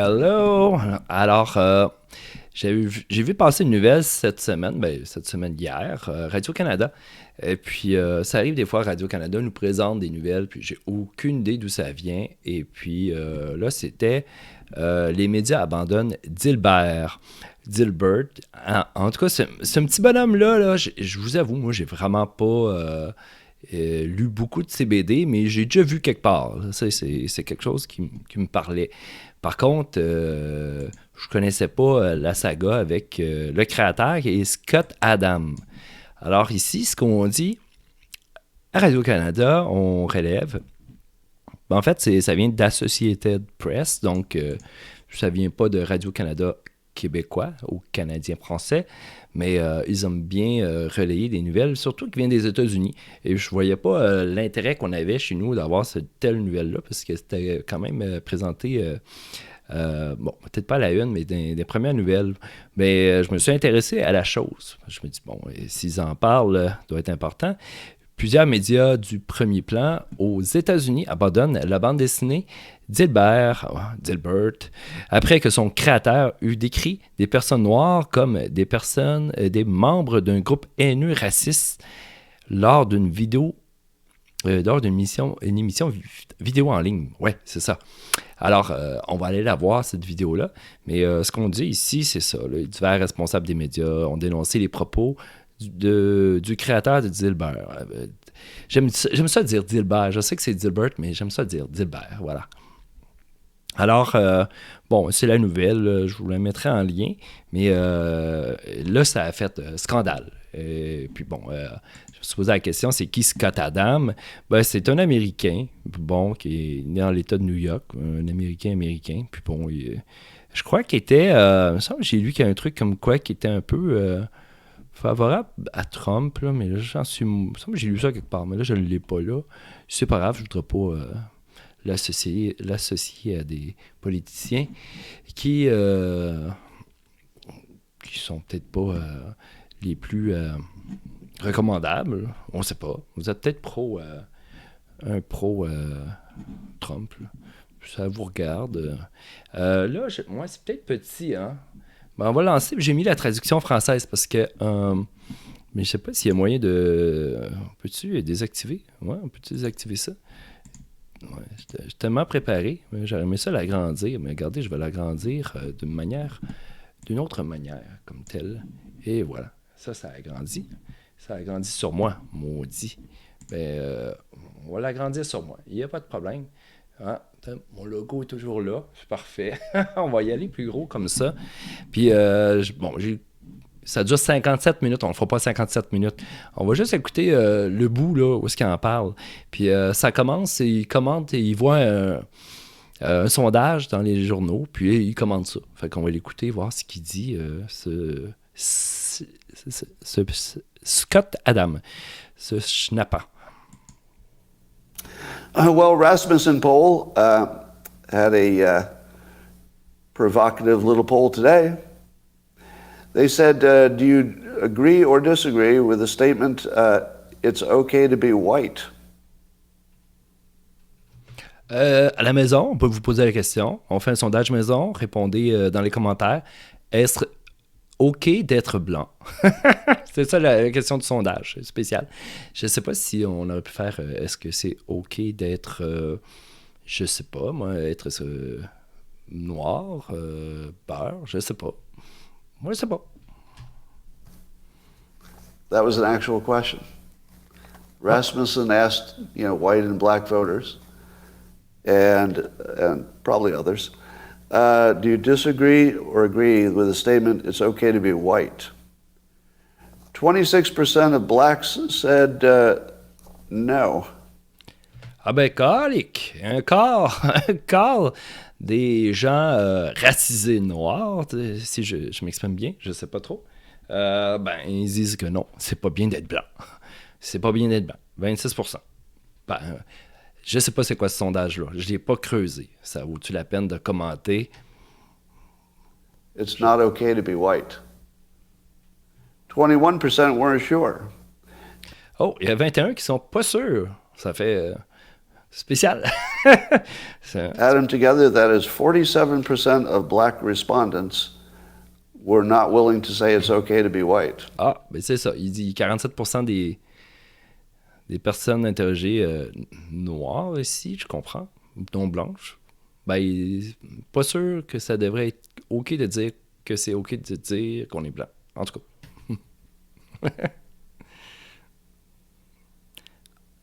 Hello! Alors, j'ai vu passer une nouvelle cette semaine, cette semaine hier, Radio-Canada. Et puis, ça arrive des fois, Radio-Canada nous présente des nouvelles, puis j'ai aucune idée d'où ça vient. Et puis, là, c'était les médias abandonnent Dilbert. En tout cas, ce petit bonhomme-là, je vous avoue, moi, j'ai vraiment pas lu beaucoup de CBD, mais j'ai déjà vu quelque part. Là. C'est quelque chose qui me parlait. Par contre, je connaissais pas la saga avec le créateur qui est Scott Adam. Alors ici, ce qu'on dit à Radio-Canada, on relève. En fait, ça vient d'Associated Press, donc ça vient pas de Radio-Canada québécois ou canadien français, mais ils ont bien relayé des nouvelles, surtout qui viennent des États-Unis. Et je voyais pas l'intérêt qu'on avait chez nous d'avoir cette telle nouvelle-là, parce que c'était quand même présenté, bon, peut-être pas à la une, mais des premières nouvelles. Mais je me suis intéressé à la chose. Je me dis, bon, s'ils en parlent, doit être important. Plusieurs médias du premier plan aux États-Unis abandonnent la bande dessinée Dilbert, après que son créateur eut décrit des personnes noires comme des membres d'un groupe haineux raciste lors d'une une émission vidéo en ligne. Ouais, c'est ça. Alors, on va aller la voir, cette vidéo-là. Mais ce qu'on dit ici, c'est ça. Les divers responsables des médias ont dénoncé les propos du créateur de Dilbert. J'aime ça dire Dilbert. Je sais que c'est Dilbert, mais j'aime ça dire Dilbert. Voilà. Alors, bon, c'est la nouvelle. Je vous la mettrai en lien. Mais là, ça a fait scandale. Puis bon, je me suis posé la question, c'est qui Scott Adam? Ben, c'est un Américain, bon, qui est né dans l'État de New York, un Américain. Puis bon, je crois qu'il était, il me semble que j'ai lu qu'il y a un truc comme quoi qui était un peu favorable à Trump, là, mais là, il me semble que j'ai lu ça quelque part, mais là, je ne l'ai pas là. C'est pas grave, je ne voudrais pas l'associer à des politiciens qui sont peut-être pas les plus recommandables. On ne sait pas. Vous êtes peut-être un pro Trump. Là. Ça vous regarde. Là, moi, c'est peut-être petit, hein. Ben, on va lancer. J'ai mis la traduction française parce que. Mais je sais pas s'il y a moyen de. Peux-tu désactiver? Ouais, on peut-tu désactiver ça? Ouais, j'étais tellement préparé. J'aurais aimé ça l'agrandir. Mais regardez, je vais l'agrandir d'une autre manière, comme telle. Et voilà. Ça a agrandi. Ça a agrandi sur moi, maudit. Ben, on va l'agrandir sur moi. Il n'y a pas de problème. Ah, mon logo est toujours là. C'est parfait. On va y aller plus gros comme ça. Puis, bon, ça dure 57 minutes. On ne fera pas 57 minutes. On va juste écouter le bout là, où est-ce qu'il en parle. Puis, ça commence, et il commente et il voit un sondage dans les journaux. Puis, il commente ça. Fait qu'on va l'écouter, voir ce qu'il dit. Scott Adam, ce schnappant. Well, Rasmussen poll had a provocative little poll today. They said, do you agree or disagree with the statement, it's okay to be white? À la maison, on peut vous poser la question. On fait un sondage maison. Répondez dans les commentaires. Est-ce OK d'être blanc? C'est ça la question du sondage spécial. Je ne sais pas si on aurait pu faire est-ce que c'est OK d'être, je sais pas, moi, être noir, beurre, je sais pas. Moi, je sais pas. That was an actual question. Rasmussen asked, white and black voters, and probably others, do you disagree or agree with the statement, it's okay to be white? 26% of blacks said no. Ah ben, calique, un quart des gens racisés noirs, si je m'exprime bien, je sais pas trop, ben, ils disent que non, c'est pas bien d'être blanc. C'est pas bien d'être blanc. 26%. Ben, je sais pas c'est quoi ce sondage-là. Je l'ai pas creusé. Ça vaut-tu la peine de commenter? It's not okay to be white. 21% weren't sure. Oh, il y a 21 qui sont pas sûrs. Ça fait spécial. Add them together, that is 47% of black respondents were not willing to say it's okay to be white. Ah, ben c'est ça. Il dit 47% des personnes interrogées noires ici, je comprends, non blanches. Ben, pas sûr que ça devrait être OK de dire que c'est OK de dire qu'on est blanc. En tout cas.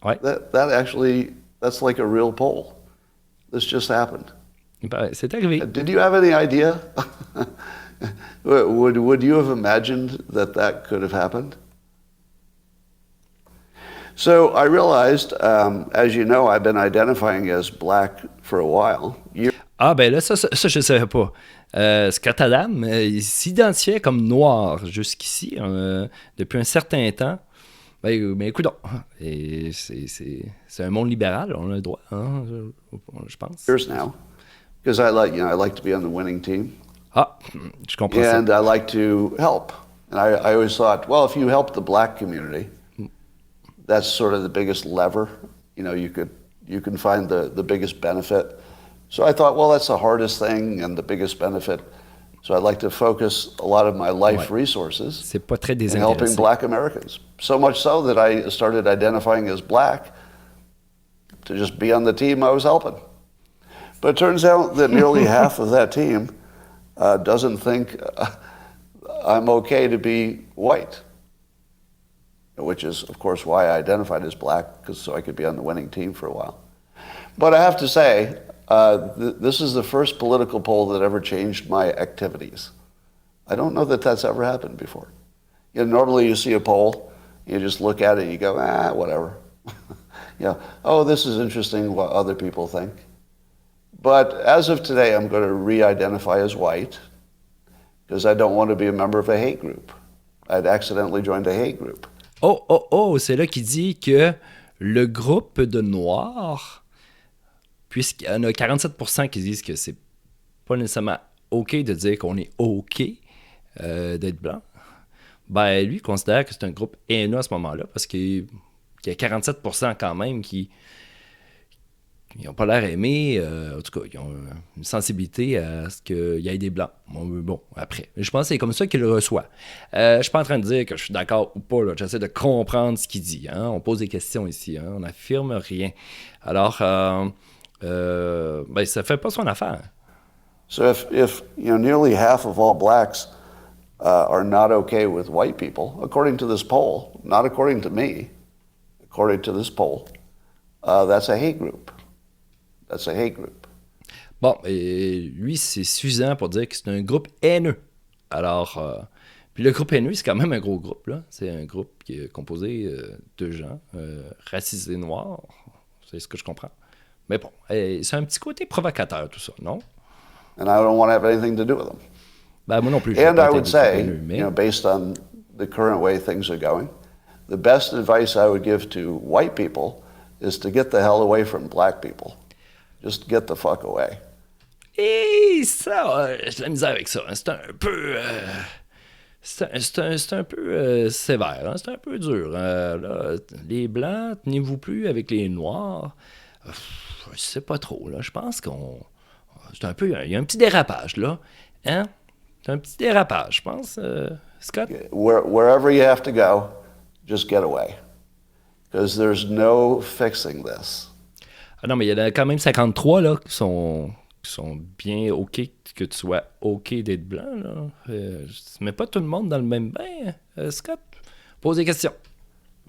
Ouais. That actually, that's like a real poll. This just happened. Ben, c'est arrivé. Did you have any idea? Would you have imagined that could have happened? So I realized, as you know, I've been identifying as black for a while. Ah, ben là, ça je ne savais pas. Scott Adam, il s'identifiait comme noir jusqu'ici, depuis un certain temps. Ben écoute, c'est un monde libéral, on a le droit, hein, je pense. Years now, because I like to be on the winning team. Ah, je comprends ça. And I like to help. And I always thought, well, if you help the black community, that's sort of the biggest lever. You know, you can find the biggest benefit. So I thought, well, that's the hardest thing and the biggest benefit. So I'd like to focus a lot of my life resources c'est pas très in helping black Americans. So much so that I started identifying as black to just be on the team I was helping. But it turns out that nearly half of that team doesn't think I'm okay to be white, which is, of course, why I identified as black, so I could be on the winning team for a while. But I have to say, this is the first political poll that ever changed my activities. I don't know that that's ever happened before. Normally you see a poll, you just look at it and you go, whatever. Oh, this is interesting what other people think. But as of today, I'm going to re-identify as white because I don't want to be a member of a hate group. I'd accidentally joined a hate group. Oh, c'est là qu'il dit que le groupe de Noirs, puisqu'il y en a 47% qui disent que c'est pas nécessairement OK de dire qu'on est OK d'être blanc, ben lui considère que c'est un groupe haineux à ce moment-là, parce qu'il y a 47% quand même qui n'ont pas l'air aimés, en tout cas, ils ont une sensibilité à ce qu'il y ait des blancs. Bon, après. Je pense que c'est comme ça qu'il le reçoit. Je suis pas en train de dire que je suis d'accord ou pas, là. J'essaie de comprendre ce qu'il dit. Hein. On pose des questions ici, hein. On n'affirme rien. Alors, ça fait pas son affaire. So if nearly half of all blacks are not okay with white people, according to this poll, not according to me, according to this poll, that's a hate group. That's a hate group. Bon, et lui, c'est suffisant pour dire que c'est un groupe haineux. Alors, puis le groupe haineux, c'est quand même un gros groupe, là. C'est un groupe qui est composé de gens racisés noirs. C'est ce que je comprends. Mais bon, c'est un petit côté provocateur, tout ça, non? And I don't want to have anything to do with them. Ben, moi non plus. And I would say, based on the current way things are going, the best advice I would give to white people is to get the hell away from black people. Just get the fuck away. Et ça, j'ai la misère avec ça. Hein. C'est un peu... c'est un peu sévère. Hein. C'est un peu dur. Là, les Blancs, tenez-vous plus avec les Noirs. Je sais pas trop. Là. Je pense qu'on... C'est un peu... Il y a un petit dérapage, là. Hein? C'est un petit dérapage, je pense, Scott? Wherever you have to go, just get away. Because there's no fixing this. Ah non, mais il y en a quand même 53 là, qui sont bien OK que tu sois OK d'être blanc. Là. Tu mets pas tout le monde dans le même bain, Scott. Pose des questions.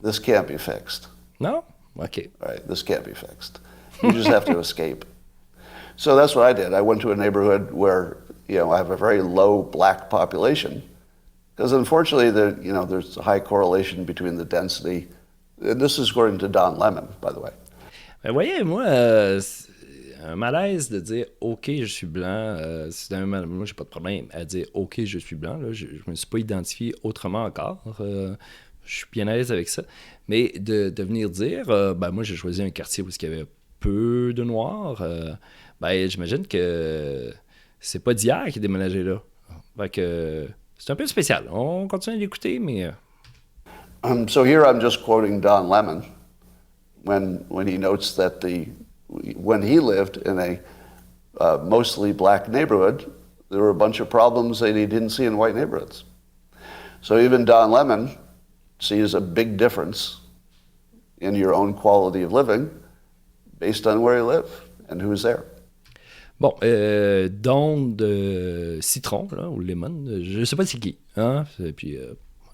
This can't be fixed. Non? OK. Right, this can't be fixed. You just have to escape. So that's what I did. I went to a neighborhood where, I have a very low black population. Because unfortunately, there's a high correlation between the density. And this is according to Don Lemon, by the way. Ben voyez, moi, un malaise de dire « OK, je suis blanc moi, j'ai pas de problème à dire « OK, je suis blanc ». Je me suis pas identifié autrement encore. Je suis bien à l'aise avec ça. Mais de venir dire moi, j'ai choisi un quartier où il y avait peu de Noirs, j'imagine que c'est pas d'hier qu'il est déménagé là. Fait que c'est un peu spécial. On continue d'écouter, mais... So here I'm just quoting Don Lemon when he notes that the when he lived in a mostly black neighborhood, there were a bunch of problems that he didn't see in white neighborhoods. So even Don Lemon sees a big difference in your own quality of living based on where you live and who's there. Bon, don de citron, là, ou lemon, je sais pas c'est qui. Hein? Et puis,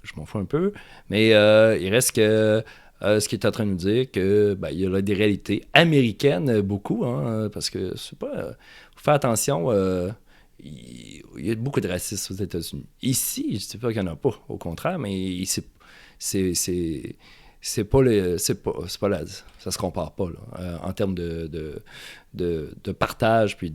je m'en fous un peu. Mais il reste que ce qu'il est en train de nous dire, que il y a là, des réalités américaines, beaucoup, hein, parce que c'est pas. Faut faire attention. Il y a beaucoup de racisme aux États-Unis. Ici, je ne sais pas qu'il n'y en a pas, au contraire, mais c'est pas là, ça se compare pas là, en termes de partage puis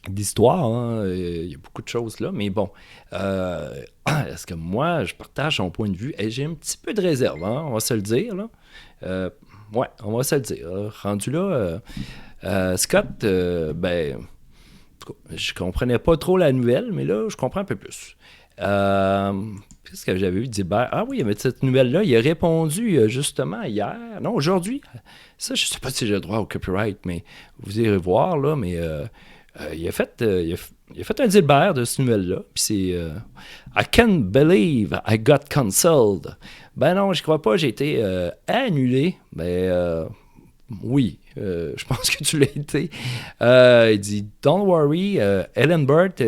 d'histoire, hein, il y a beaucoup de choses là, mais bon, est-ce que moi je partage son point de vue? Et j'ai un petit peu de réserve, hein, on va se le dire là. Ouais, on va se le dire. Rendu là, Scott, je comprenais pas trop la nouvelle, mais là, je comprends un peu plus. Qu'est-ce que j'avais vu d'Hilbert? Ah oui, mais cette nouvelle-là, il a répondu justement hier. Non, aujourd'hui. Ça, je sais pas si j'ai le droit au copyright, mais vous irez voir, là, mais il a fait un Dilbert de cette nouvelle-là. Puis c'est I can't believe I got cancelled. Ben non, je crois pas, j'ai été annulé. Ben oui, je pense que tu l'as été. Il dit Don't worry, Ellen Burt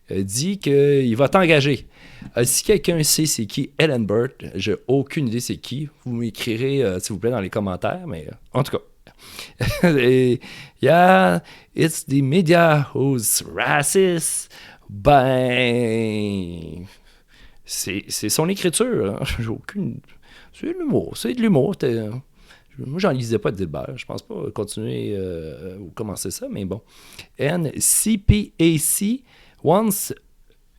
dit qu'il va t'engager. Si quelqu'un sait c'est qui Ellen Burt, j'ai aucune idée c'est qui. Vous m'écrirez, s'il vous plaît, dans les commentaires, mais en tout cas. Et, yeah, it's the media who's racist. Ben, c'est son écriture. Hein. J'ai aucune. C'est de l'humour. Moi, j'en lisais pas de Dilbert. Je pense pas continuer ou commencer ça, mais bon. And CPAC wants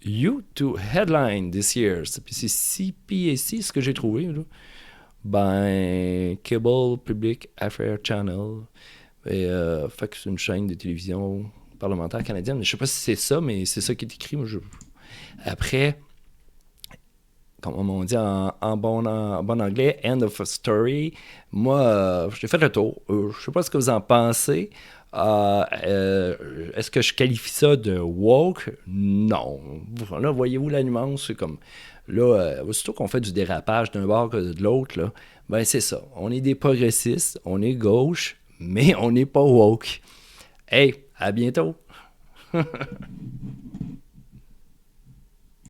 you to headline this year. Puis c'est CPAC, ce que j'ai trouvé. Là. Ben, Cable Public Affairs Channel. Et, fait que c'est une chaîne de télévision parlementaire canadienne. Je sais pas si c'est ça, mais c'est ça qui est écrit. Moi, Après, comme on dit en bon anglais, end of a story. Moi, j'ai fait le tour. Je sais pas ce que vous en pensez. Est-ce que je qualifie ça de woke? Non. Là, voyez-vous la nuance? C'est comme, là, aussitôt qu'on fait du dérapage d'un bord que de l'autre, là, ben c'est ça. On est des progressistes, on est gauche, mais on n'est pas woke. Hey, à bientôt!